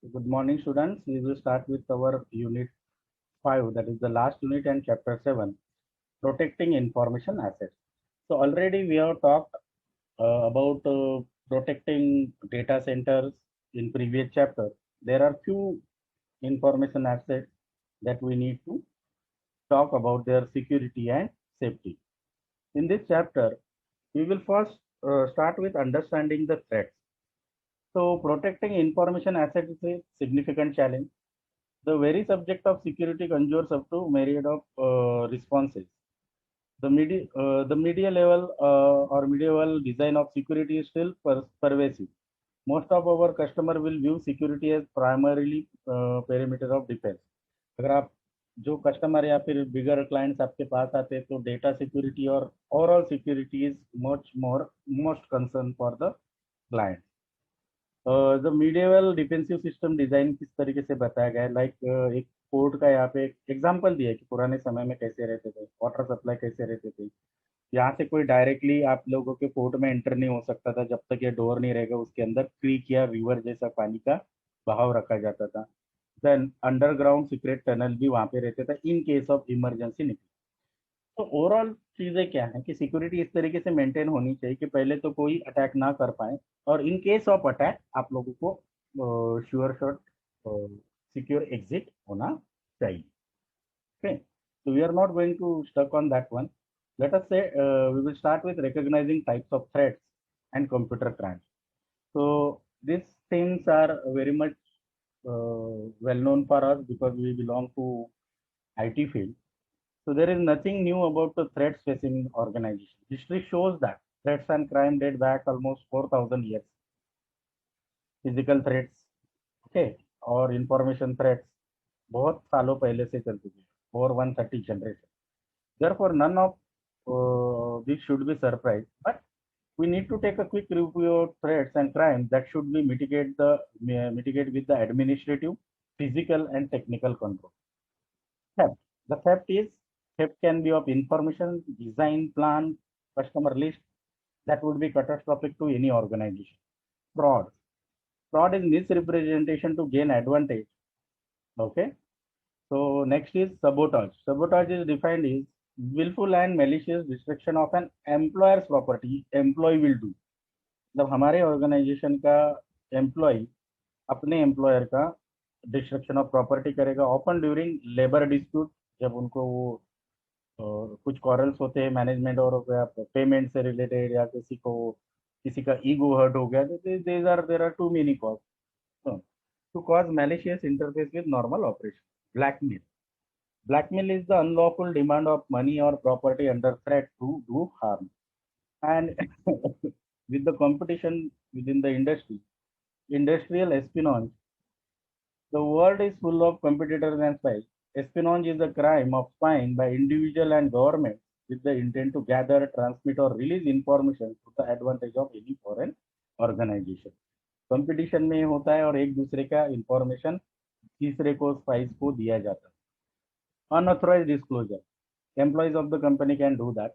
Good morning, students. We will start with our unit 5, that is the last unit, and chapter 7, protecting information assets. So, already we have talked about protecting data centers in previous chapter. There are few information assets that we need to talk about their security and safety. In this chapter, we will first start with understanding the threats. So, protecting information assets is a significant challenge. The very subject of security conjures up to myriad of responses. The media level or medieval design of security is still pervasive. Most of our customer will view security as primarily perimeter of defense. अगर आप जो customer या फिर बिगर clients आपके पास आते हैं तो data security और overall security is much more most concern for the client. The medieval defensive system design किस तरीके से बताया गया है, लाइक एक पोर्ट का यहाँ पे एक एग्जांपल दिया है कि पुराने समय में कैसे रहते थे, वाटर सप्लाई कैसे रहते थे. यहाँ से कोई डायरेक्टली आप लोगों के पोर्ट में एंटर नहीं हो सकता था जब तक ये डोर नहीं रहेगा, उसके अंदर क्रीक या रिवर जैसा पानी का बहाव रखा जाता था. देन अंडरग्राउंड सीक्रेट टनल भी वहां पे रहते थे इन केस ऑफ इमरजेंसी. तो ओवरऑल चीजें क्या है कि सिक्योरिटी इस तरीके से मेंटेन होनी चाहिए कि पहले तो कोई अटैक ना कर पाए, और इन केस ऑफ अटैक आप लोगों को श्योर शॉट सिक्योर एग्जिट होना चाहिए. Okay, so we are not going to stuck on that one. Let us say we will start with recognizing types of threats and computer crimes. So these things are very much well known for us because we belong to IT field. So there is nothing new about the threats facing organization. History shows that threats and crime date back almost 4,000 years. Physical threats, okay, और information threats बहुत सालों पहले से चल चुके हैं, for 130 generation. Therefore, none of this should be surprise. But we need to take a quick review of threats and crimes that should be mitigate with the administrative, physical, and technical control. Theft. The theft can be of information, design, plan, customer list that would be catastrophic to any organization. Fraud. Fraud is misrepresentation to gain advantage. Okay. So next is sabotage. Sabotage is defined as willful and malicious destruction of an employer's property. Employee will do. मतलब हमारे organisation का employ अपने employer का destruction of property करेगा, often during labour dispute, जब उनको वो कुछ कॉरल्स होते हैं मैनेजमेंट और पेमेंट से रिलेटेड, या किसी का ईगो हर्ट हो गया, there are too many cause to cause malicious interface with normal operation. Blackmail. Blackmail is the unlawful demand of money or property under threat to do harm. And with the competition within the industry, industrial espionage, the world is full of competitors and spies. Espionage is a crime of spying by individual and government with the intent to gather, transmit, or release information to the advantage of any foreign organization. Competition में होता है और एक दूसरे का information तीसरे को spice को दिया जाता है. Unauthorized disclosure. Employees of the company can do that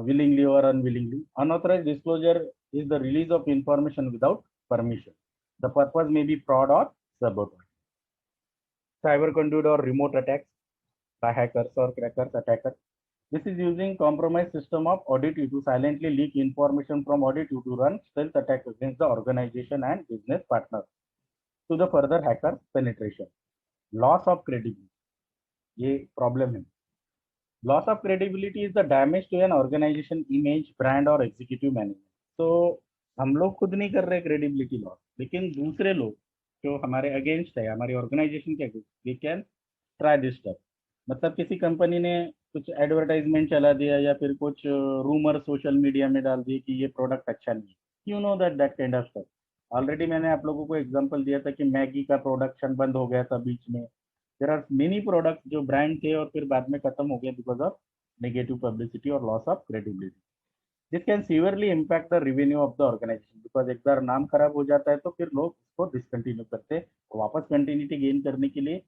willingly or unwillingly. Unauthorized disclosure is the release of information without permission. The purpose may be fraud or sabotage. Cyber conduit or remote attacks by hackers or crackers attackers. This is using compromised system of audit to silently leak information from audit to run stealth attacks against the organization and business partners to the further hacker penetration. Loss of credibility. ये problem है. Loss of credibility is the damage to an organisation image, brand और executive management. तो हम लोग खुद नहीं कर रहे क्रेडिबिलिटी लॉस, लेकिन दूसरे लोग जो हमारे अगेंस्ट है, हमारी ऑर्गेनाइजेशन के against, we can try this stuff. मतलब किसी कंपनी ने कुछ एडवर्टाइजमेंट चला दिया या फिर कुछ रूमर सोशल मीडिया में डाल दिए कि ये प्रोडक्ट अच्छा नहीं है. You know that kind of stuff. Already मैंने आप लोगों को एग्जांपल दिया था कि मैगी का प्रोडक्शन बंद हो गया था बीच में. देर आर मेनी प्रोडक्ट्स जो ब्रांड थे और फिर बाद में खत्म हो गया बिकॉज ऑफ नेगेटिव पब्लिसिटी और loss of credibility. This can severely impact the revenue of the organisation because एक बार नाम खराब हो जाता है तो फिर लोग उसको डिसकंटिन्यू करते हैं. वापस कंटिन्यूटी गेन करने के लिए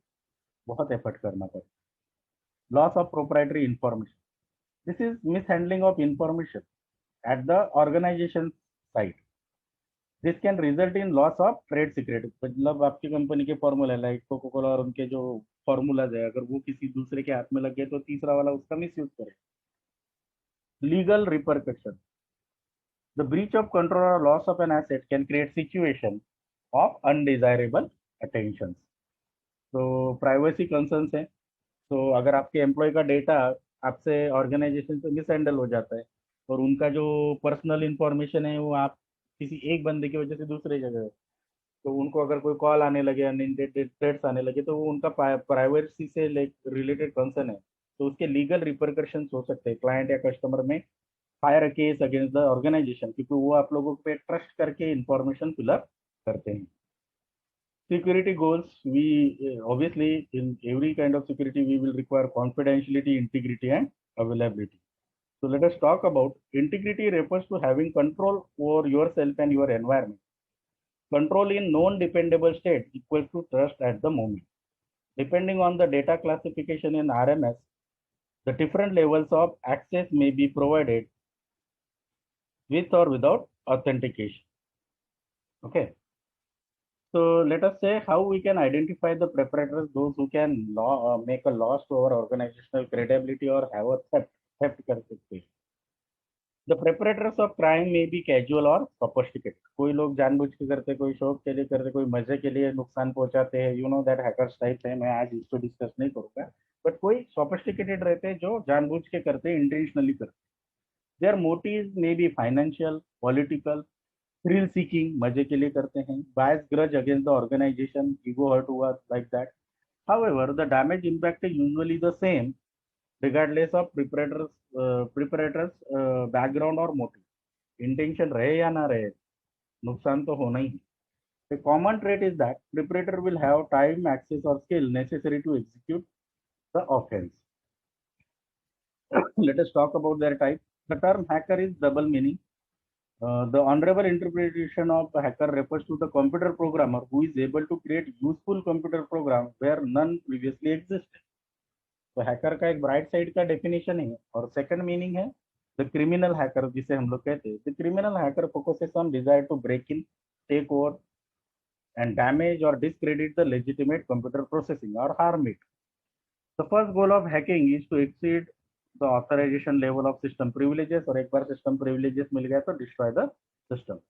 बहुत एफर्ट करना पड़ता है. Loss of proprietary information. This is mishandling of information at the organization side. This can result in loss of trade secret, मतलब आपकी कंपनी के फॉर्मूला लाइक कोको कोला और उनके जो फॉर्मूलाज है, अगर वो किसी दूसरे के हाथ में लग गए तो तीसरा वाला उसका मिस यूज करे. Legal repercussion, the breach of control और loss of an asset can create situation of undesirable attention. तो प्राइवेसी कंसर्न्स है. तो अगर आपके एम्प्लॉय का डेटा आपसे ऑर्गेनाइजेशन से मिसहैंडल हो जाता है और उनका जो पर्सनल इंफॉर्मेशन है वो आप किसी एक बंदे की वजह से दूसरे जगह है, तो उनको अगर कोई कॉल आने लगे, अनइंटेंडेड थ्रेट्स आने लगे, तो वो उनका प्राइवेसी से रिलेटेड कंसर्न है, तो उसके लीगल रिपरकशंस हो सकते हैं. क्लाइंट या कस्टमर में fire a case against the organisation, क्योंकि वो आप लोगों पे ट्रस्ट करके इंफॉर्मेशन फिलअप करते हैं. Security goals, we obviously in every kind of security we will require confidentiality, integrity, and availability. So let us talk about integrity. Refers to having control over yourself and your environment. Control in non-dependable state equals to trust at the moment. Depending on the data classification in RMS, the different levels of access may be provided with or without authentication. Okay. So let us say how we can identify the preparators, those who can make a loss to our organizational credibility or have a theft capacity. The preparators of crime may be casual or sophisticated. कोई लोग जानबूझ के करते, कोई शौक के लिए करते, कोई मजे के लिए नुकसान पहुंचाते हैं. You know that hackers type है, मैं आज इसको डिस्कस नहीं करूंगा. बट कोई सोफिस्टिकेटेड रहते हैं जो जानबूझ के करते हैं, इंटेंशनली करते हैं. Their motives may be financial, political, thrill seeking, मजे के लिए करते हैं, bias grudge against the organisation, ego hurt हुआ, like that. However, the damage impact is usually the same regardless of preparators background or motive. Intention रहे या ना रहे, नुकसान तो होना ही है. The common trait is that preparator will have time, access, or skill necessary to execute the offense. Let us talk about their type. The term hacker is double meaning. The honorable interpretation of hacker refers to the computer programmer who is able to create useful computer program where none previously existed. तो hacker का एक bright side का definition है. और second meaning है the criminal hacker, जिसे हम लोग कहते हैं. The criminal hacker focuses on desire to break in, take over and damage or discredit the legitimate computer processing or harm it. The first goal of hacking is to exceed the authorization level of system privileges, और एक बार system privileges मिल गया तो destroy the system.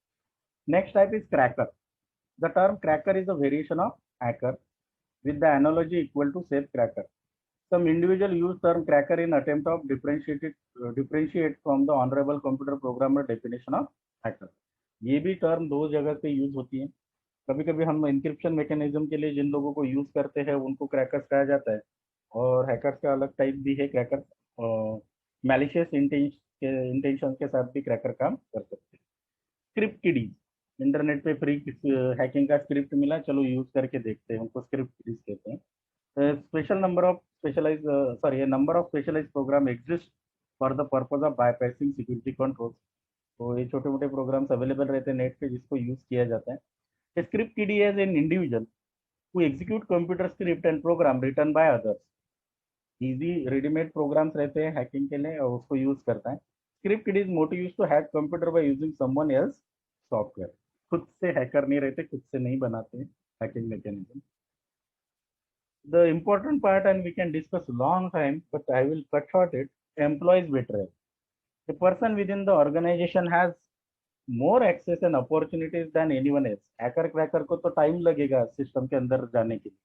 Next type is cracker. The term cracker is a variation of hacker with the analogy equal to safe cracker. Some individual use term cracker in attempt of differentiate from the honorable computer programmer definition of hacker. ये भी term दो जगह पे use होती है. कभी कभी हम इंक्रिप्शन मैकेनिज्म के लिए जिन लोगों को यूज करते हैं उनको क्रैकर्स कहा जाता है, और हैकर्स का अलग टाइप भी है क्रैकर. मैलिशियस इंटेंशन के साथ भी क्रैकर काम कर सकते हैं. स्क्रिप्ट किडीज, इंटरनेट पे फ्री हैकिंग का स्क्रिप्ट मिला, चलो यूज करके देखते हैं, उनको स्क्रिप्ट किडीज कहते हैं. Special number of specialized sorry a number of specialized program exist for the purpose of bypassing security controls. तो ये छोटे मोटे प्रोग्राम्स अवेलेबल रहते हैं नेट पे जिसको यूज किया जाता है. Script kiddie as an individual who execute computer script and program written by others. Easy readymade programs रहते हैं हैकिंग के लिए और उसको यूज करता है. Script kid is motive use to hack computer by using someone else software. खुद से हैकर नहीं रहते, खुद से नहीं बनाते हैं hacking mechanism. The important part, and we can discuss long time, but I will cut short it. Employees betrayal. A person within the organization has more access and opportunities than anyone else. Hacker cracker को तो time लगेगा system के अंदर जाने के लिए,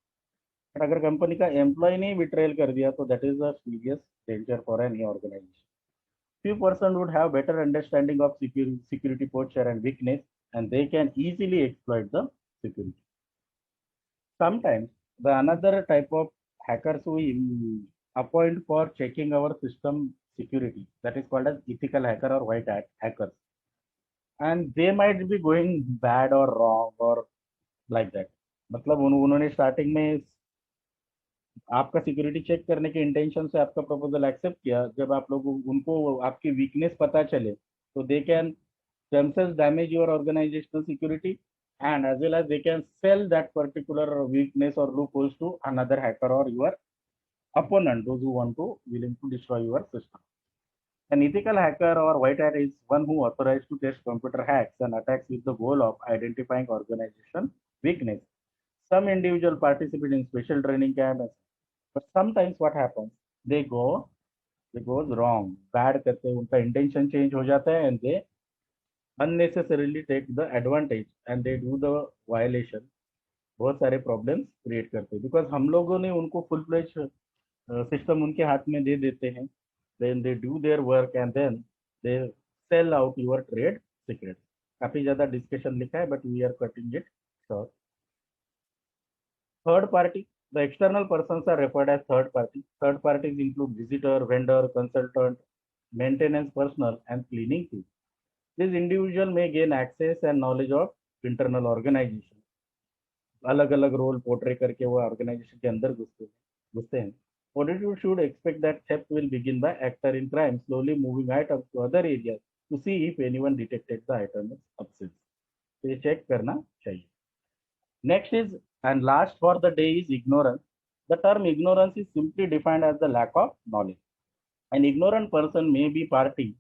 पर अगर कंपनी का एम्प्लॉय नहीं बिट्रेल कर दिया तो that is a serious danger for any organisation. Few person would have better understanding of security posture and weakness, and they can easily exploit the security. Sometimes the another type of hackers we appoint for checking our system security, that is called as ethical hacker or white hat hackers, and they might be going bad or wrong or like that. मतलब उन्होंने starting में आपका security check करने के intention से आपका proposal accept किया. जब आप लोग उनको आपकी वीकनेस पता चले तो they can themselves damage your organizational security, and as well as they can sell that particular weakness or loopholes to another hacker or your opponent, those who want to willing to destroy your system. An ethical hacker or white hat is one who authorized to test computer hacks and attacks with the goal of identifying organization weakness. Some individual participate in special training camps, but sometimes what happens, they goes wrong, bad करते हैं, उनका intention change हो जाता है and they unnecessarily take the advantage and they do the violation. बहुत सारे problems create करते हैं बिकॉज हम लोगों ने उनको फुल फ्लेज सिस्टम उनके हाथ में दे देते हैं, then they do their work and then they sell out your trade secret. काफी ज्यादा डिस्कशन लिखा है but we are cutting it short. Third party, the external persons are referred as third party. Third parties include visitor, vendor, consultant, maintenance personnel and cleaning team. This individual may gain access and knowledge of internal organization. अलग अलग role portray करके वो organisation के अंदर घुसते हैं. Auditor should expect that theft will begin by actor in crime, slowly moving items to other areas to see if anyone detected the item is absent. तो ये चेक करना चाहिए. Next is and last for the day is ignorance. The term ignorance is simply defined as the lack of knowledge. An ignorant person may be party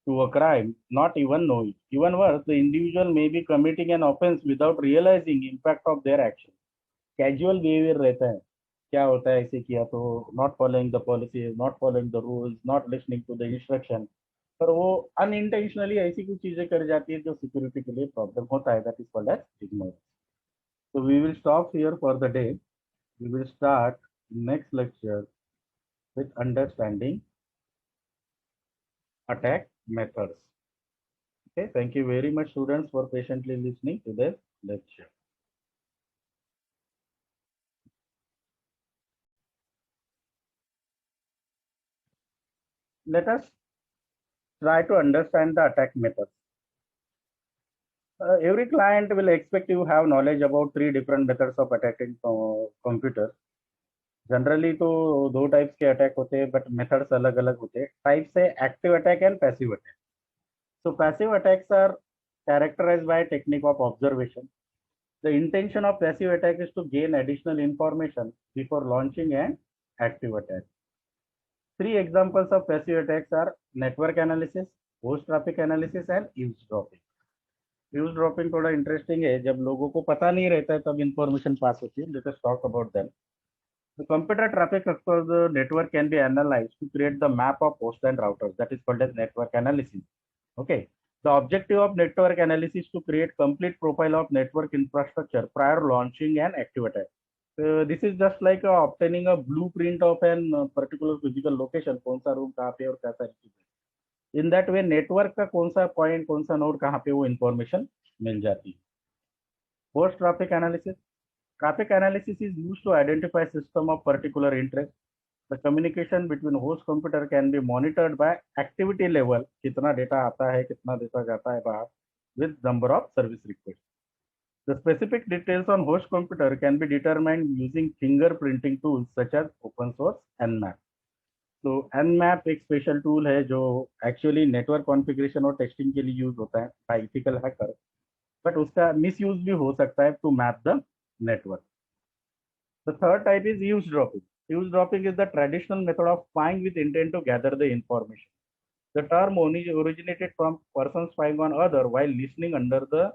to a crime, not even know it. Even worse, the individual may be committing an offense without realizing impact of their action. Casual behavior रहता है, क्या होता है ऐसे किया तो not following the policy, not following the rules, not listening to the instruction, पर वो unintentionally ऐसी कुछ चीजें कर जाती है जो सिक्योरिटी के लिए प्रॉब्लम होता है. That is called as ignorance. So we will stop here for the day. We will start next lecture with understanding attack methods. Okay, thank you very much students for patiently listening to this lecture. Let us try to understand the attack methods. Every client will expect you have knowledge about three different methods of attacking computers. Generally तो दो types के attack होते हैं but methods अलग अलग होते हैं. Types है active attack and passive attack. So passive attacks are characterized by technique of observation. The intention of passive attack is to gain additional information before launching an active attack. Three examples of passive attacks are network analysis, host traffic analysis and eavesdropping. Eavesdropping थोड़ा interesting है, जब लोगों को पता नहीं रहता है तब इंफॉर्मेशन पास होती है. Let us talk about them. The computer traffic across the network can be analyzed to create the map of hosts and routers. That is called as network analysis. Okay. The objective of network analysis is to create complete profile of network infrastructure prior launching an active attack. This is just like obtaining a blueprint of an particular physical location. कौन सा room कहाँ पे और क्या सारी चीजें. In that way, network का कौन सा पॉइंट कौन सा नोड कहाँ पे वो इंफॉर्मेशन मिल जाती है. Host traffic analysis. Traffic analysis is used to identify system of particular interest. The communication between host computer can be monitored by activity level, कितना डेटा आता है कितना डेटा जाता है बाहर, with number of service requests. The specific details on host computer can be determined using fingerprinting tools such as open source Nmap. तो Nmap एक special tool है जो एक्चुअली नेटवर्क कॉन्फ़िगरेशन और टेस्टिंग के लिए यूज होता है बाय एथिकल हैकर, बट उसका मिसयूज भी हो सकता है to map the network. The third type is eavesdropping. Eavesdropping is the traditional method of spying with intent to gather the information. The term originated from person spying on other while listening under the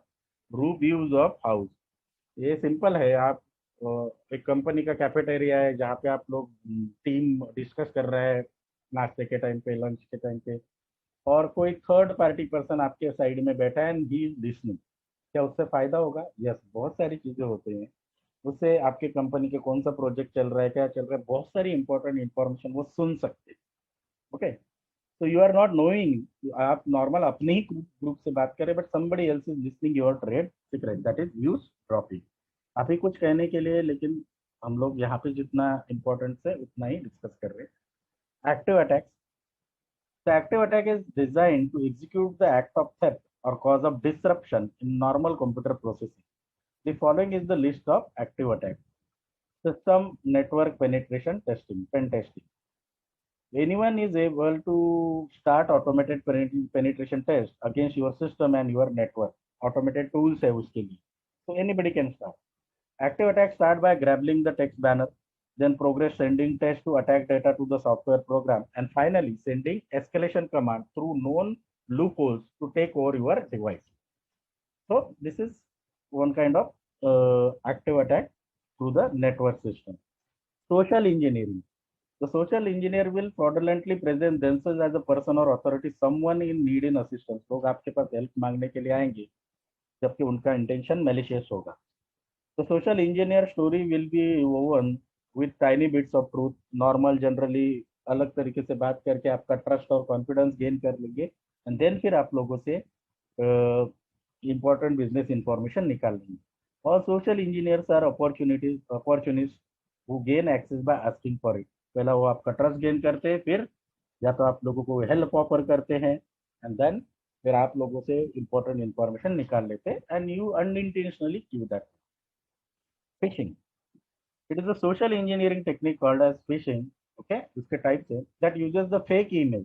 roof views of house. ये simple है. आप एक company का cafeteria है जहाँ पे आप लोग टीम डिस्कस कर रहे हैं नाश्ते के टाइम पे, लंच के टाइम पे, और कोई थर्ड पार्टी पर्सन आपके साइड में बैठा है एंड ही इज लिसनिंग. क्या उससे फायदा होगा? यस, बहुत सारी चीजें होती हैं. उससे आपके कंपनी के कौन सा प्रोजेक्ट चल रहा है, क्या चल रहा है, बहुत सारी इंपॉर्टेंट इंफॉर्मेशन वो सुन सकते हैं. ओके, तो यू आर नॉट नोइंग, आप नॉर्मल अपने ही ग्रुप से बात करें but somebody else is listening your trade secret. That is use dropping. आप ही कुछ कहने के लिए, लेकिन हम लोग यहाँ पे जितना इंपॉर्टेंट है उतना ही डिस्कस कर रहे हैं. Active attacks. The active attack is designed to execute the act of theft or cause of disruption in normal computer processing. The following is the list of active attacks. System network penetration testing, pen testing. Anyone is able to start automated penetration test against your system and your network. Automated tools है उसके लिए. So anybody can start. Active attacks start by grabbing the text banner. then progress sending test to attack data to the software program, and finally sending escalation command through known loopholes to take over your device. So this is one kind of active attack to the network system. Social engineering. The social engineer will fraudulently present themselves as a person or authority, someone in need in assistance. लोग आपके पास help मांगने के लिए आएंगे जबकि उनका intention malicious होगा. The social engineer story will be woven with tiny bits of truth. Normal generally अलग तरीके से बात करके आपका ट्रस्ट और कॉन्फिडेंस गेन कर लेंगे एंड देन फिर आप लोगों से important business information निकाल लेंगे. और social engineers are opportunists who gain access by asking for it. पहला वो आपका ट्रस्ट गेन करते हैं, फिर या तो आप लोगों को हेल्प ऑफर करते हैं एंड देन फिर आप लोगों से इंपॉर्टेंट इंफॉर्मेशन निकाल लेते हैं and you unintentionally give that. Fishing. It is a social engineering technique called as phishing. Okay, इसके types है that uses the fake emails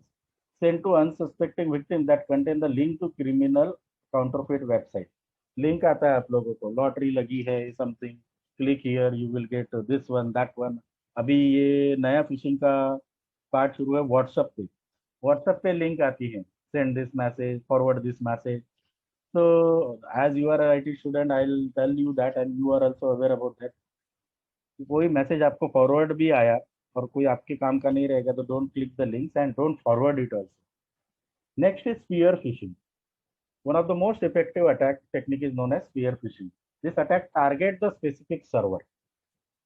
sent to unsuspecting victims that contain the link to criminal counterfeit website. Link आता है आप लोगों को, lottery लगी है something, click here you will get this one that one. अभी ये नया phishing का पार्ट शुरू है व्हाट्सएप पे. व्हाट्सएप पे लिंक आती है, send this message, forward this message. So as you are a IT student, I'll tell you that and you are also aware about that. कोई मैसेज आपको फॉरवर्ड भी आया और कोई आपके काम का नहीं रहेगा तो don't click the links and don't forward it also. Next is spear phishing. One of the most effective attack technique is known as spear phishing. This attack target the specific server.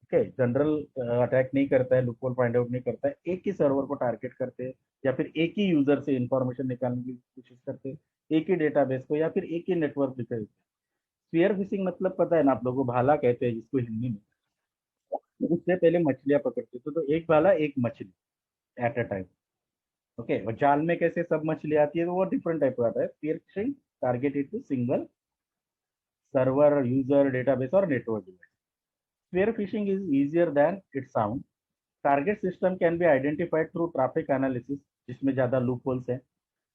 Okay, general attack नहीं करता है, loophole find out नहीं करता है, एक ही server को target करते हैं या फिर एक ही यूजर से इंफॉर्मेशन निकालने की कोशिश करते हैं, एक ही डेटाबेस को या फिर एक ही नेटवर्क दिखाते हैं. स्पीयर फिशिंग मतलब पता है ना आप लोगों को, भाला कहते हैं जिसको हिंदी में. उससे पहले मछलियां पकड़ते थे तो एक भाला एक मछली एट अ टाइम. ओके, और जाल में कैसे सब मछली आती है तो वो डिफरेंट टाइप का आता है. Spear phishing targeted to single server, user, database और network device. Spear phishing is easier than it sound. Target system can be identified through traffic analysis, जिसमें ज्यादा लूप होल्स है,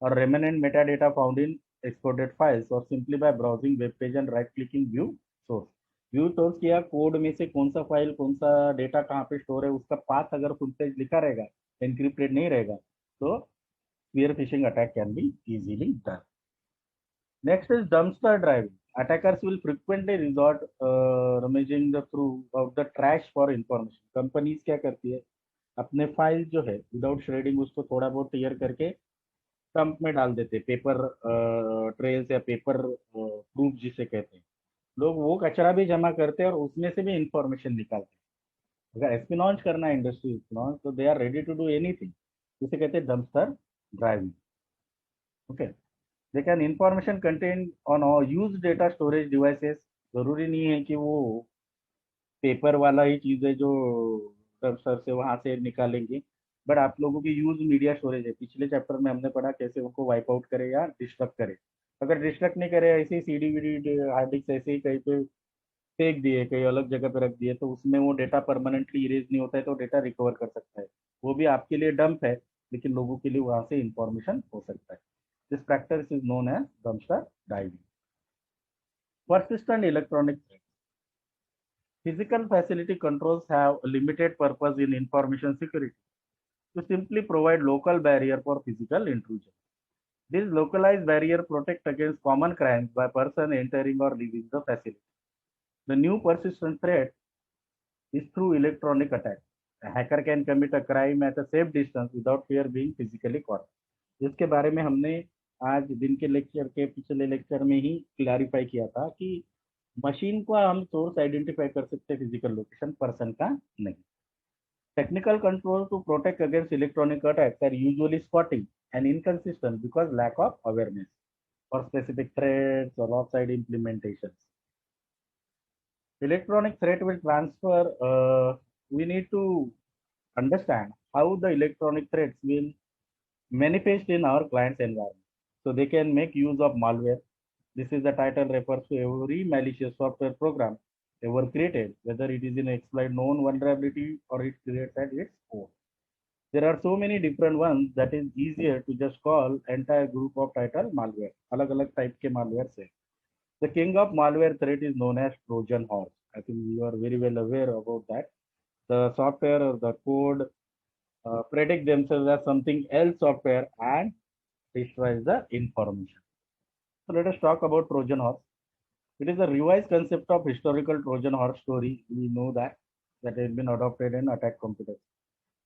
और remnant meta data found in exported files, और simply by browsing web page and right clicking view source. View source किया, code में से कौन सा फाइल कौन सा डेटा कहाँ पे स्टोर है उसका पाथ अगर फुल पेज लिखा रहेगा, एनक्रिप्टेड नहीं रहेगा, तो spear phishing attack can be easily done. Next is dumpster driving. Attackers will frequently resort rummaging the through of the trash for information. Companies क्या करती है, अपने फाइल जो है विदाउट श्रेडिंग उसको थोड़ा बहुत टीयर करके डंप में डाल देते हैं, पेपर ट्रेल्स या पेपर प्रूफ जिसे कहते हैं. लोग वो कचरा भी जमा करते हैं और उसमें से भी इंफॉर्मेशन निकालते हैं. अगर एस्पिनॉन्ज करना है, इंडस्ट्री एस्पिनॉन्ज, तो they are ready to do anything. जिसे कहते हैं dumpster driving. Okay, they can information contain on use data storage devices. जरूरी नहीं है कि वो पेपर वाला ही चीज है जो डंपस्टर से वहां से निकालेंगे, बट आप लोगों की यूज मीडिया स्टोरेज है. पिछले चैप्टर में हमने पढ़ा कैसे उनको वाइप आउट करे या डिस्ट्रक्ट करे. अगर डिस्ट्रक्ट नहीं करे, ऐसे ही सीडी वीडी हार्ड डिस्क ऐसे ही कहीं पे फेंक दिए, कहीं अलग जगह पे रख दिए, तो उसमें वो डेटा परमानेंटली इरेज नहीं होता है, तो डेटा रिकवर कर सकता है. वो भी आपके लिए डंप है, लेकिन लोगों के लिए वहां से इंफॉर्मेशन हो सकता है. This practice is known as dumpster diving. Persistent electronic threats. Physical facility controls have a limited purpose in information security to simply provide local barrier for physical intrusion. This localized barrier protect against common crimes by person entering or leaving the facility. The new persistent threat is through electronic attack. A hacker can commit a crime at a safe distance without fear being physically caught. इसके बारे में हमने आज दिन के lecture के पिछले lecture में ही क्लैरिफाई किया था कि मशीन को हम सोर्स आइडेंटिफाई कर सकते हैं, फिजिकल लोकेशन, पर्सन का नहीं. Technical control to protect against electronic attacks are usually spotting and inconsistent because lack of awareness for specific threats or offside implementations. Electronic threat will transfer, we need to understand how the electronic threats will manifest in our client's environment. So they can make use of malware. This is the title refers to every malicious software program ever created, whether it is an exploit known vulnerability or it creates at its own. There are so many different ones that is easier to just call entire group of title malware. अलग अलग type के malware से. The king of malware threat is known as Trojan horse. I think you are very well aware about that. the software or the code predict themselves as something else software and destroys the information. So let us talk about Trojan horse. It is a revised concept of historical Trojan horse story. We know that has been adopted in attack computers.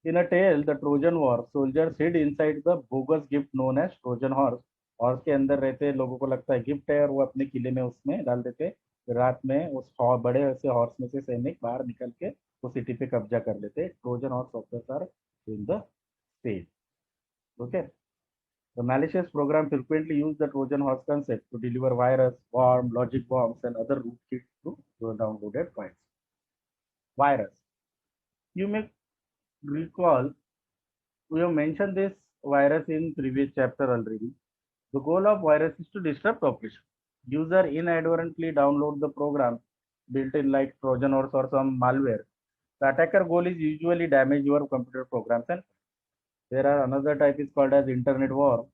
In a tale, the Trojan War, soldiers hid inside the bogus gift known as Trojan horse. Horse के अंदर रहते लोगों को लगता है gift है और वो अपने किले में उसमें डाल देते। फिर रात में उस बड़े से हॉर्स में से सैनिक बाहर निकल के वो सिटी पे कब्जा कर लेते। Trojan horse software are in the stage. Okay, the malicious program frequently use the Trojan horse concept to deliver virus, worm, logic bombs, and other rootkits to downloaded files. Virus. You may recall we have mentioned this virus in previous chapter already. The goal of virus is to disrupt operation. User inadvertently download the program built in like Trojan horse or some malware. The attacker goal is usually damage your computer programs, and there are another type is called as internet war.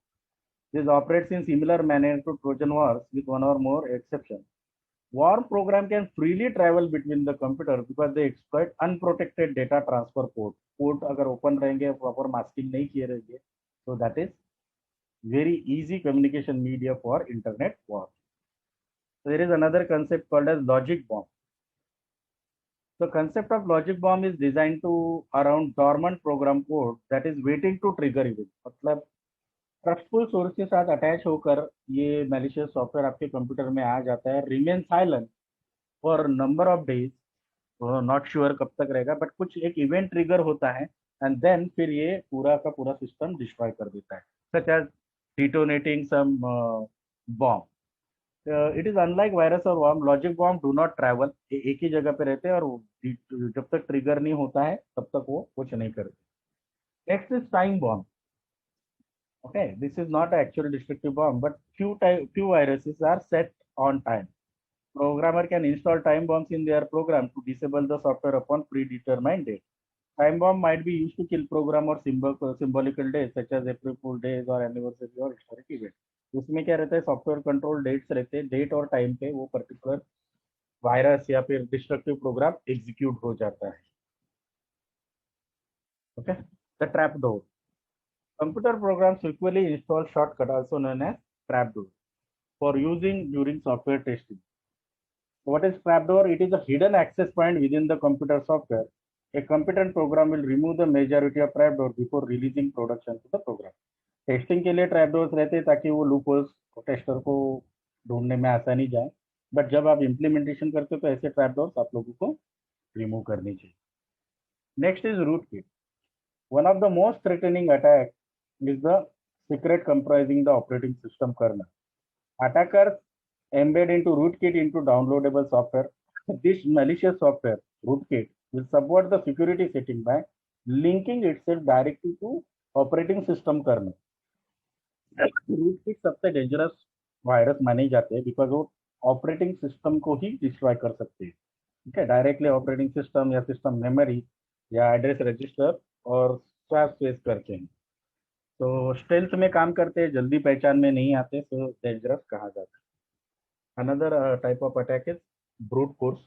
This operates in similar manner to Trojan wars with one or more exceptions. Worm program can freely travel between the computer because they exploit unprotected data transfer port. Port अगर open रहेंगे, proper masking नहीं किए रहेंगे, so that is very easy communication media for internet war. So there is another concept called as logic bomb. The concept of logic bomb is designed to around dormant program code that is waiting to trigger event. मतलब trustful source के साथ attach होकर ये malicious software आपके computer में आ जाता है, remain silent for number of days, not sure कब तक रहेगा, बट कुछ एक इवेंट ट्रिगर होता है एंड देन फिर ये पूरा का पूरा सिस्टम डिस्ट्रॉय कर देता है, such as detonating some bomb. It is unlike virus और worm, logic bomb do not travel, एक ही जगह पे रहते हैं और जब तक ट्रिगर नहीं होता है तब तक वो कुछ नहीं करते. Next is time bomb. Okay, this is not an actual destructive bomb, but few viruses are set on time. Programmer can install time bombs in their program to disable the software upon predetermined date. Time bomb might be used to kill program or symbolical days such as April Fool days or anniversary or historic event. उसमें क्या रहता है, software control dates रहते हैं, date और time पे वो particular virus या फिर डिस्ट्रक्टिव प्रोग्राम एग्जीक्यूट हो जाता है. Okay, the trap door. Computer programs frequently install shortcut also known as trapdoor for using during software testing. What is trapdoor? It is a hidden access point within the computer software. A competent program will remove the majority of trapdoor before releasing production to the program. Testing के लिए ट्रैपडोर्स रहते हैं ताकि वो loop holes tester को ढूंढने में आसानी जाए, बट जब आप इम्प्लीमेंटेशन करते हो तो ऐसे ट्रैपडोर्स आप लोगों को रिमूव करनी चाहिए. Next is rootkit. One of the most threatening attack is the secret comprising the operating system kernel. Attackers embed into rootkit into downloadable software. This malicious software, rootkit, will subvert the security setting by linking itself directly to operating system kernel. rootkit सबसे dangerous virus माने जाते हैं because वो operating system को ही destroy कर सकते हैं. ठीक है, डायरेक्टली ऑपरेटिंग सिस्टम या सिस्टम मेमोरी या एड्रेस रजिस्टर और स्वैप स्पेस करते हैं, तो स्टेल्थ में काम करते हैं, जल्दी पहचान में नहीं आते, तो डेंजरस कहा जाता है. Another type of attack is brute force.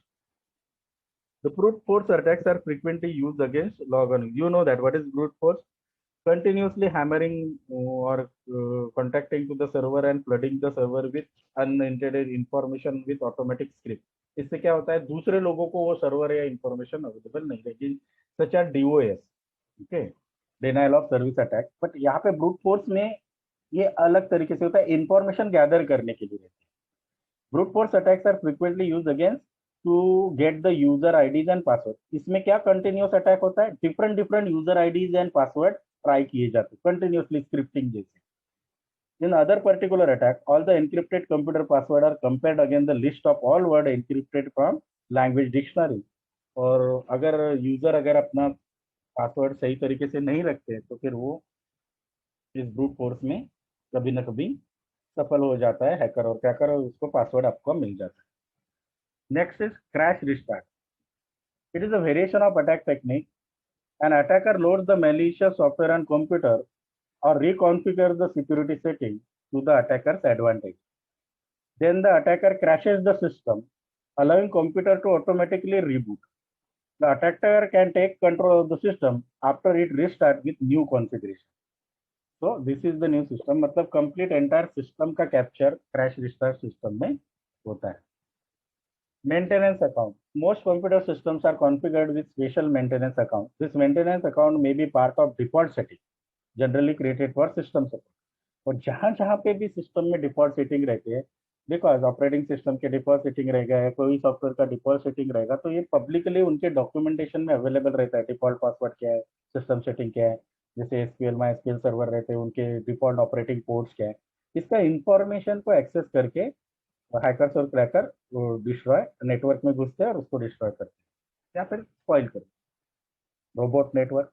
The brute force attacks are frequently used against log on. You know that what is brute force? Continuously hammering or contacting to the server and flooding the server with unintended information with automatic script. इससे क्या होता है, दूसरे लोगों को वो server या information available नहीं रहेगी, such as DOS. Okay, denial of service attack. But यहाँ पे ब्रूट फोर्स में ये अलग तरीके से होता है, इंफॉर्मेशन गैदर करने के लिए रहती है. Brute force attacks are frequently used against to get the user IDs and password. इसमें क्या कंटिन्यूअस अटैक होता है, different user IDs and password try किए जाते हैं कंटिन्यूअसली, स्क्रिप्टिंग जैसे. In other particular attack, all the encrypted computer password are compared against the list of all word encrypted from language dictionary. और अगर user अगर अपना पासवर्ड सही तरीके से नहीं रखते हैं तो फिर वो इस ब्रूट फोर्स में कभी ना कभी सफल हो जाता है हैकर, और क्रैकर, और उसको पासवर्ड आपको मिल जाता है. Next is crash restart. It is a variation of attack technique. An attacker loads the malicious software on computer or reconfigure the security setting to the attacker's advantage. Then the attacker crashes the system, allowing computer to automatically reboot. The attacker can take control of the system after it restart with new configuration. So this is the new system. मतलब complete entire system का capture crash restart system में होता है. Maintenance account. Most computer systems are configured with special maintenance account. This maintenance account may be part of default setting, generally created for system support. और जहां जहां पे भी system में डिफॉल्ट सेटिंग रहती है, बिकॉज ऑपरेटिंग सिस्टम के default setting रहेगा या कोई सॉफ्टवेयर का डिफॉल्ट सेटिंग रहेगा, तो ये पब्लिकली उनके डॉक्यूमेंटेशन में अवेलेबल रहता है. डिफॉल्ट पासवर्ड क्या है, सिस्टम सेटिंग क्या है, जैसे एसक्यूएल माई एसक्यूएल सर्वर रहते हैं, उनके डिफॉल्ट ऑपरेटिंग पोर्ट्स क्या है, इसका इंफॉर्मेशन को एक्सेस करके हैकर्स और क्रैकर डिस्ट्रॉय नेटवर्क में घुसते हैं और उसको डिस्ट्रॉय करते हैं या फिर स्पॉइल करते हैं. Robot network.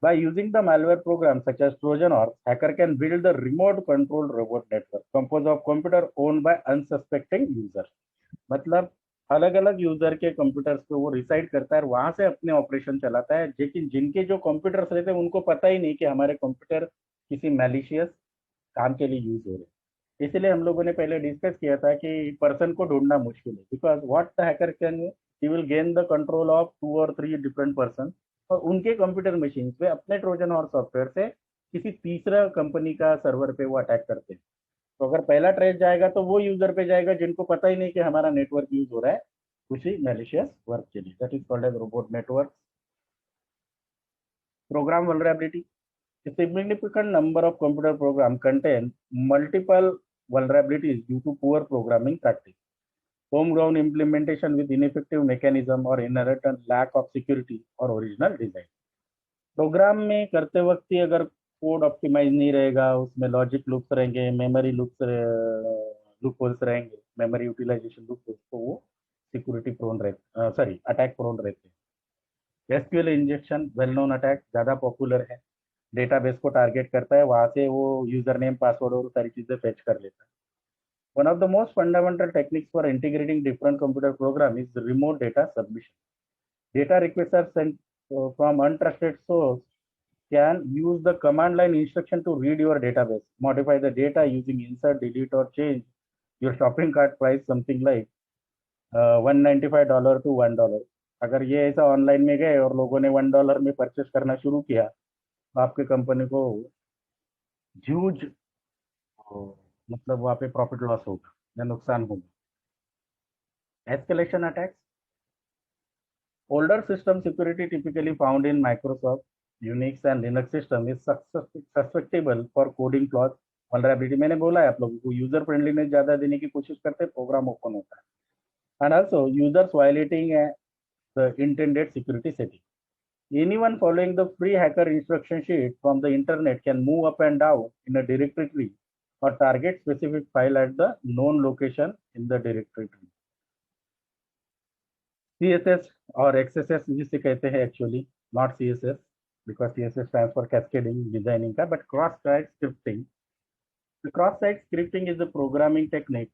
By using the malware program such as Trojan horse, hacker can build the remote controlled robot network composed of computer owned by unsuspecting users. मतलब अलग अलग यूजर के कंप्यूटर्स पे वो रिसाइड करता है और वहां से अपने ऑपरेशन चलाता है, लेकिन जिनके जो कंप्यूटर्स रहते हैं उनको पता ही नहीं कि हमारे कंप्यूटर किसी मैलिशियस काम के लिए यूज हो रहे हैं. इसलिए हम लोगों ने पहले डिस्कस किया था कि पर्सन को ढूंढना मुश्किल है, because what the hacker can, he will gain the control of 2 और 3 डिफरेंट पर्सन और उनके कंप्यूटर मशीन पे अपने ट्रोजन और सॉफ्टवेयर से किसी तीसरा कंपनी का सर्वर पे वो अटैक करते हैं. तो अगर पहला ट्रेस जाएगा तो वो यूजर पे जाएगा जिनको पता ही नहीं कि हमारा नेटवर्क यूज हो रहा है उसी मैलिशियस वर्क के लिए. That is called as robot network. Program vulnerability. A significant number of computer programs contain multiple vulnerabilities due to poor programming practice, homegrown implementation with ineffective mechanism or inherent lack of security or original design. Program में करते वक्त ही अगर code optimise नहीं रहेगा, उसमें logic loops रहेंगे, memory loop holes रहेंगे, memory utilisation loop holes, तो वो सिक्योरिटी प्रोन रहते, सॉरी अटैक प्रोन रहते हैं. SQL injection well known attack, ज़्यादा पॉपुलर है. डेटाबेस को टारगेट करता है, वहां से वो यूजर नेम पासवर्ड और सारी चीजें फेच कर लेता है. One of the most fundamental techniques for integrating different computer program is remote data submission. Data requests are sent from untrusted source can use the command line instruction to read your database, modify the data using insert, delete or change your shopping cart price something like $195 to $1. अगर ये ऐसा online में गए और लोगों ने $1 में purchase करना शुरू किया तो आपके कंपनी को ह्यूज मतलब वहाँ पे प्रॉफिट लॉस होगा या नुकसान होगा. Escalation attacks. Older system security typically found in Microsoft, Unix and Linux system is susceptible for coding flaws, vulnerability. मैंने बोला है आप लोगों को यूजर फ्रेंडलीनेस ज्यादा देने की कोशिश करते हैं, प्रोग्राम ओपन होता है. And also users violating the intended security setting. Anyone following the free hacker instruction sheet from the internet can move up and down in a directory tree or target specific file at the known location in the directory tree. CSS और XSS जिसे कहते हैं actually, not CSS because CSS stands for cascading designing का, but cross-site scripting. The cross-site scripting is a programming technique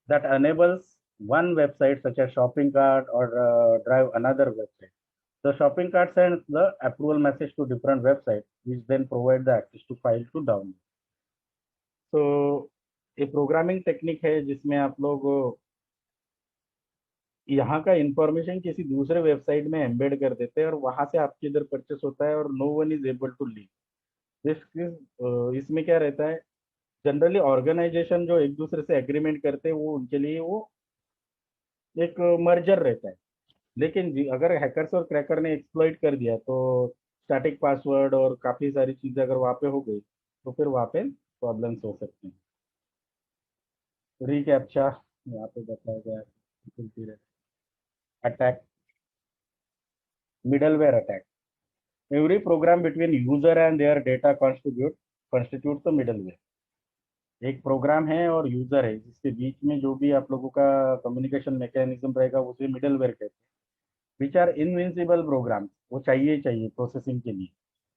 that enables one website such as shopping cart or drive another website. The shopping cart sends the approval message to different websites, which then provide the access to file to download. So ये programming technique है जिसमें आप लोग यहाँ का information किसी दूसरे website में एम्बेड कर देते हैं और वहां से आपके इधर परचेस होता है और no one is able to leave this. इसमें क्या रहता है, जनरली ऑर्गेनाइजेशन जो एक दूसरे से एग्रीमेंट करते हैं वो उनके लिए वो एक मर्जर रहता है. लेकिन अगर हैकर्स और क्रैकर ने एक्सप्लॉइट कर दिया तो स्टैटिक पासवर्ड और काफी सारी चीजें अगर वहां पे हो गई तो फिर वहां पे प्रॉब्लम्स हो सकते हैं. रिकैप्चा यहाँ पे बताया गया. Attack. Middleware attack. Every program between user and their data constitutes the middleware. एक प्रोग्राम है और यूजर है जिसके बीच में जो भी आप लोगों का कम्युनिकेशन मैकेनिज्म रहेगा उसे मिडलवेयर कहते हैं. विच आर इनविंसिबल प्रोग्राम, वो चाहिए ही चाहिए प्रोसेसिंग के लिए.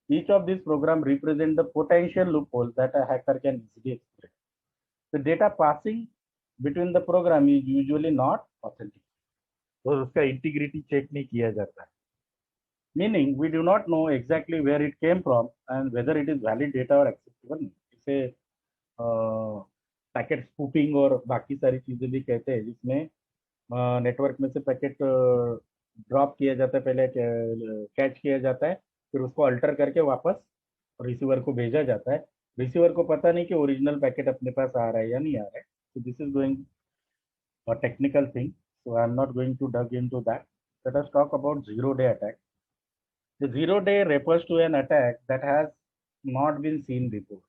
Each of this program represent the potential loophole that a hacker can easily exploit. The data passing between the program is usually not authentic, तो उसका इंटीग्रिटी चेक नहीं किया जाता है. Meaning we do not know exactly where it came from and whether it is valid data or acceptable. इसे packet spoofing और बाकी सारी चीजें भी कहते हैं, जिसमें नेटवर्क में से पैकेट ड्रॉप किया जाता है, पहले कैच किया जाता है, फिर उसको अल्टर करके वापस रिसीवर को भेजा जाता है। रिसीवर को पता नहीं कि ओरिजिनल पैकेट अपने पास आ रहा है या नहीं आ रहा है। तो this is going a technical thing, so I'm not going to dug into that. Let us talk about zero-day attack. The zero-day refers to an attack that has not been seen before.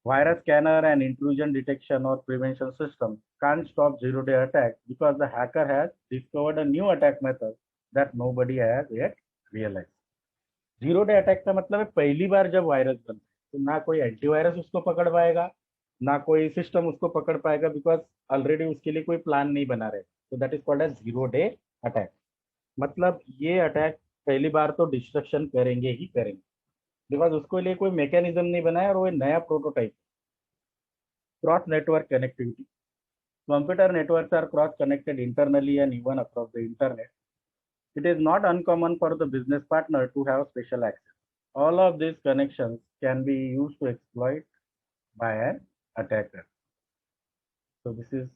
Virus scanner and intrusion detection or prevention system can't stop zero-day attack because the hacker has discovered a new attack method that nobody has yet realized. Zero day attack का मतलब है पहली बार जब virus बनता है तो ना कोई एंटीवायरस उसको पकड़ पाएगा, ना कोई सिस्टम उसको पकड़ पाएगा, बिकॉज ऑलरेडी उसके लिए कोई प्लान नहीं बना रहे। तो that is called as zero day attack. मतलब ये अटैक पहली बार तो डिस्ट्रक्शन करेंगे ही करेंगे, बिकॉज उसके लिए कोई मैकेनिज्म नहीं बनाया और वो नया prototype. Cross network connectivity, computer networks are cross connected internally and even across the internet. It is not uncommon for the business partner to have special access. All of these connections can be used to exploit by an attacker. So this is,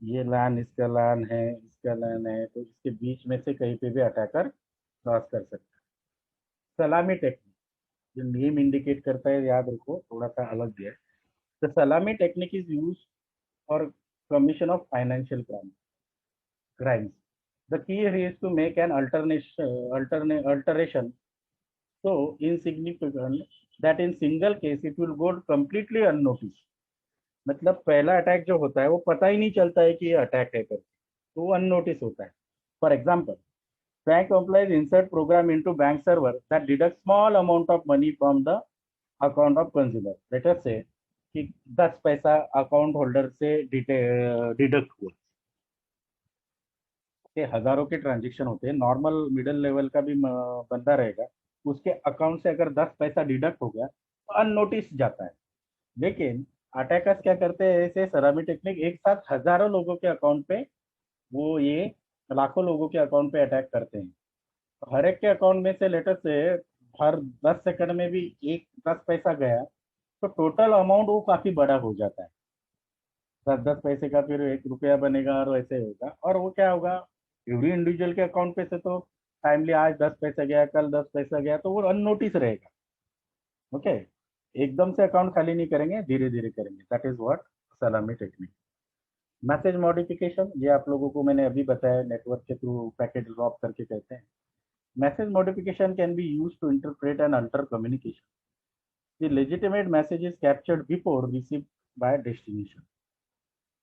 ये LAN इसका LAN है, इसका LAN है, तो इसके बीच में से कहीं पे भी अटैकर क्रॉस कर सकता है। सलामी टेक्निक, जो नेम इंडिकेट करता है, याद रखो थोड़ा सा अलग दिया है। द सलामी technique is use for commission of financial crimes. The key here is to make an alteration so insignificant that in single case it will go completely unnoticed. मतलब पहला अटैक जो होता है वो पता ही नहीं चलता है कि ये अटैक है करके, तो वो अननोटिस होता है। For example, bank employees insert programme into bank server that deduct small amount of money from the account of consumer. Let us से कि 10 पैसा अकाउंट होल्डर से डिडक्ट हुआ, के हजारों के ट्रांजेक्शन होते हैं, नॉर्मल मिडिल लेवल का भी बंदा रहेगा, उसके अकाउंट से अगर 10 पैसा डिडक्ट हो गया तो अननोटिस जाता है। लेकिन अटैकर्स क्या करते हैं, ऐसे सलामी टेक्निक एक साथ हजारों लोगों के अकाउंट पे, वो ये लाखों लोगों के अकाउंट पे अटैक करते हैं। तो हर एक के अकाउंट में से लेटर से हर 10 सेकंड में भी एक 10 पैसा गया तो टोटल अमाउंट वो काफी बड़ा हो जाता है। 10 10 पैसे का फिर 1 रुपया बनेगा और वैसे होगा। और वो क्या होगा, एवरी इंडिविजुअल के अकाउंट पे से तो टाइमली आज 10 पैसा गया, कल 10 पैसा गया, तो वो अननोटिस रहेगा। ओके, एकदम से अकाउंट खाली नहीं करेंगे, धीरे धीरे करेंगे। दैट इज व्हाट सलामी टेक्निक। मैसेज मॉडिफिकेशन, ये आप लोगों को मैंने अभी बताया, नेटवर्क के थ्रू पैकेट ड्रॉप करके कहते हैं। Message modification can be use to interpret and alter communication. The legitimate message is captured before received by destination.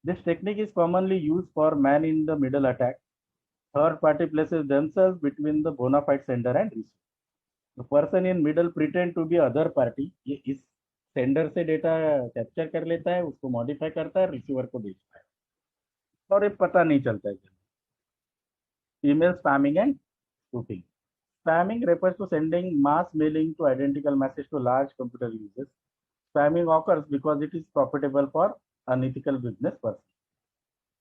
This technique is commonly used for man-in-the-middle attack. Third party places themselves between the bona fide sender and receiver. The person in middle pretend to be other party. ये इस sender से data capture कर लेता है, उसको modify करता है, receiver को भेजता है और ये पता नहीं चलता है। Email spamming and spoofing. Spamming refers to sending mass mailing to identical message to large computer users. Spamming occurs because it is profitable for unethical business person.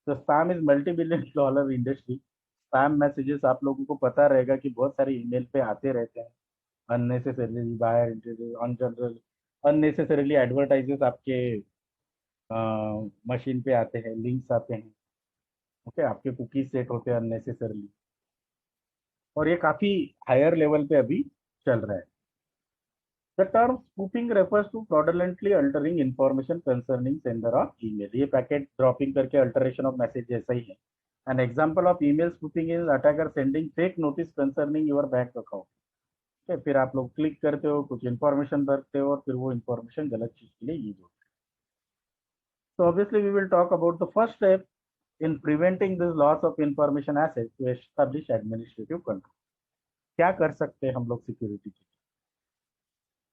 तो spam is multi billion dollar industry. Spam messages आप लोगों को पता रहेगा कि बहुत सारे email पे आते रहते हैं, unnecessarily buyer on general, unnecessarily advertises आपके मशीन पे आते हैं, लिंक्स आते हैं। ओके, आपके कुकीज सेट होते हैं अननेसेसरीली, और ये काफी हायर लेवल पे अभी चल रहा है। The term spoofing refers to fraudulently altering information concerning sender of email. ये पैकेट ड्रॉपिंग करके अल्टरेशन ऑफ मैसेज जैसा ही है। An example of email spoofing is attacker sending fake notice concerning your bank account. Okay, फिर आप लोग click करते हो, कुछ इंफॉर्मेशन भरते हो और फिर वो इंफॉर्मेशन गलत चीज के लिए यूज होती है। So obviously we will talk about the first step in preventing this loss of information assets to establish administrative control. क्या कर सकते हैं हम लोग सिक्योरिटी के लिए?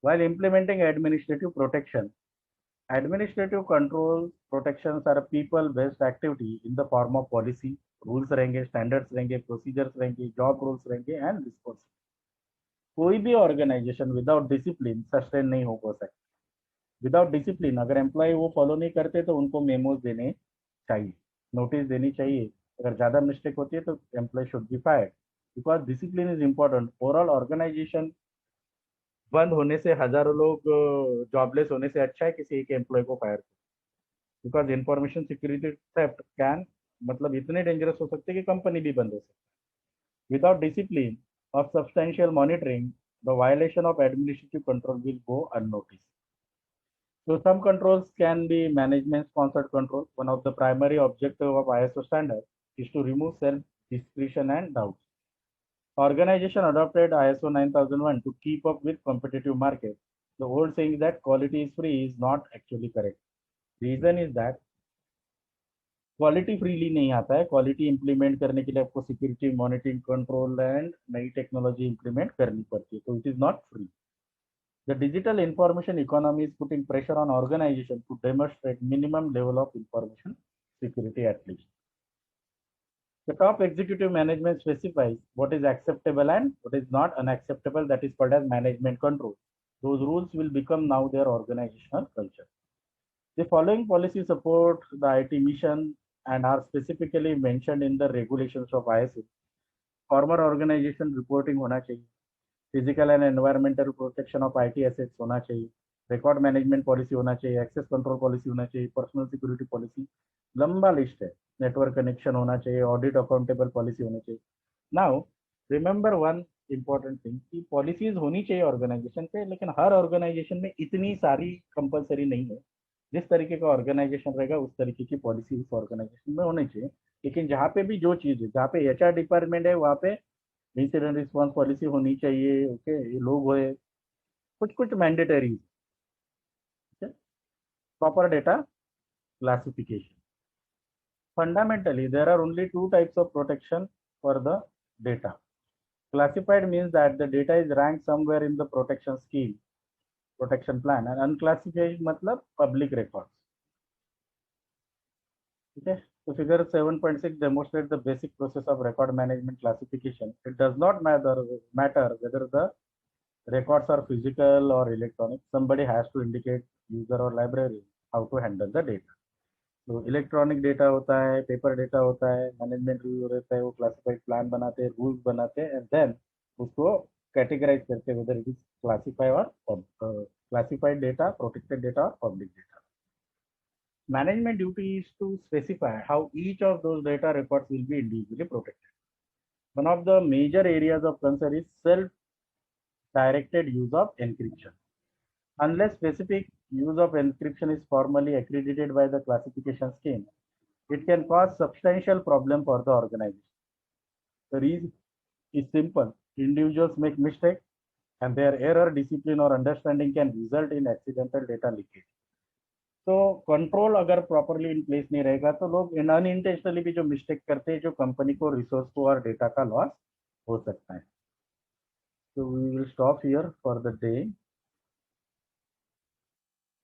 While implementing administrative protection, administrative control protections are a people-based activity in the form of policy, rules रहेंगे, standards रहेंगे, प्रोसीजर्स रहेंगे, जॉब रोल्स रहेंगे एंड रिस्पॉन्सिबिलिटी। कोई भी ऑर्गेनाइजेशन विदाउट डिसिप्लिन सस्टेन नहीं हो सकता। विदाउट डिसिप्लिन अगर एम्प्लॉय वो फॉलो नहीं करते तो उनको मेमोज देने चाहिए, नोटिस देनी चाहिए। अगर ज्यादा मिस्टेक होती है तो employ should be fired, because discipline is important. Overall organisation बंद होने से, हजारों लोग जॉबलेस होने से अच्छा है किसी एक एम्प्लॉय को fire, because information security theft can, मतलब इतने डेंजरस हो सकते हैं कि कंपनी भी बंद हो सकती है। Without discipline of substantial monitoring, the violation of administrative control will go unnoticed. So some controls can be management sponsored control. One of the primary objective of ISO standard is to remove self-discretion and doubts. Organization adopted ISO 9001 to keep up with competitive market. The old saying that quality is free is not actually correct. Reason is that quality freely नहीं आता है. Quality implement करने के लिए आपको security monitoring control and नई technology implement करनी पड़ती है. तो it is not free. The digital information economy is putting pressure on organizations to demonstrate minimum level of information security at least. The top executive management specifies what is acceptable and what is not unacceptable. That is called as management control. Those rules will become now their organizational culture. The following policies support the IT mission and are specifically mentioned in the regulations of ISO. Former organization reporting होना चाहिए. Physical and environmental protection of IT assets होना चाहिए. Record management policy होना चाहिए. Access control policy होना चाहिए. Personal security policy. लंबा list है. नेटवर्क कनेक्शन होना चाहिए. ऑडिट अकाउंटेबल पॉलिसी होनी चाहिए. Now remember one important thing कि पॉलिसीज होनी चाहिए ऑर्गेनाइजेशन पे, लेकिन हर ऑर्गेनाइजेशन में इतनी सारी कंपलसरी नहीं है. जिस तरीके का ऑर्गेनाइजेशन रहेगा उस तरीके की पॉलिसी उस ऑर्गेनाइजेशन में होनी चाहिए. लेकिन जहाँ पे भी जो चीज है, जहाँ पे एचआर डिपार्टमेंट है वहाँ पे इंसिडेंट रिस्पॉन्स पॉलिसी होनी चाहिए. ओके, ये लोग हुए कुछ कुछ mandatory. Proper data classification. Fundamentally, there are only two types of protection for the data. Classified means that the data is ranked somewhere in the protection scheme, protection plan, and unclassified matlab public records. Okay, so figure 7.6 demonstrates the basic process of record management classification. It does not matter whether the records are physical or electronic. Somebody has to indicate user or library how to handle the data. तो electronic data होता है, paper data होता है, management review रहता है, वो classified plan बनाते हैं, रूल्स बनाते हैं, एंड देन उसको कैटेगराइज करते हैं वेदर इट इज क्लासिफाइड और क्लासिफाइड डेटा, प्रोटेक्टेड डेटा और public data. Management duty is to specify how each of those data records will be individually protected. One of the major areas of concern is self-directed use of encryption. Unless specific use of encryption is formally accredited by the classification scheme, it can cause substantial problem for the organization. The reason is simple. Individuals make mistakes and their error, discipline or understanding can result in accidental data leakage. तो control अगर properly in place नहीं रहेगा तो लोग unintentionally भी जो mistake करते हैं, जो कंपनी को रिसोर्स को और डेटा का लॉस हो सकता है. So we will stop here for the day.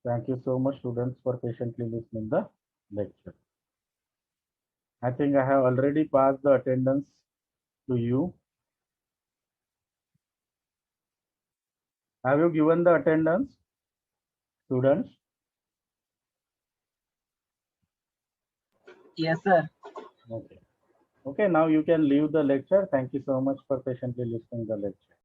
Thank you so much, students, for patiently listening the lecture. I think I have already passed the attendance to you. Have you given the attendance, students? Yes, sir. Okay. Okay, now you can leave the lecture. Thank you so much for patiently listening the lecture.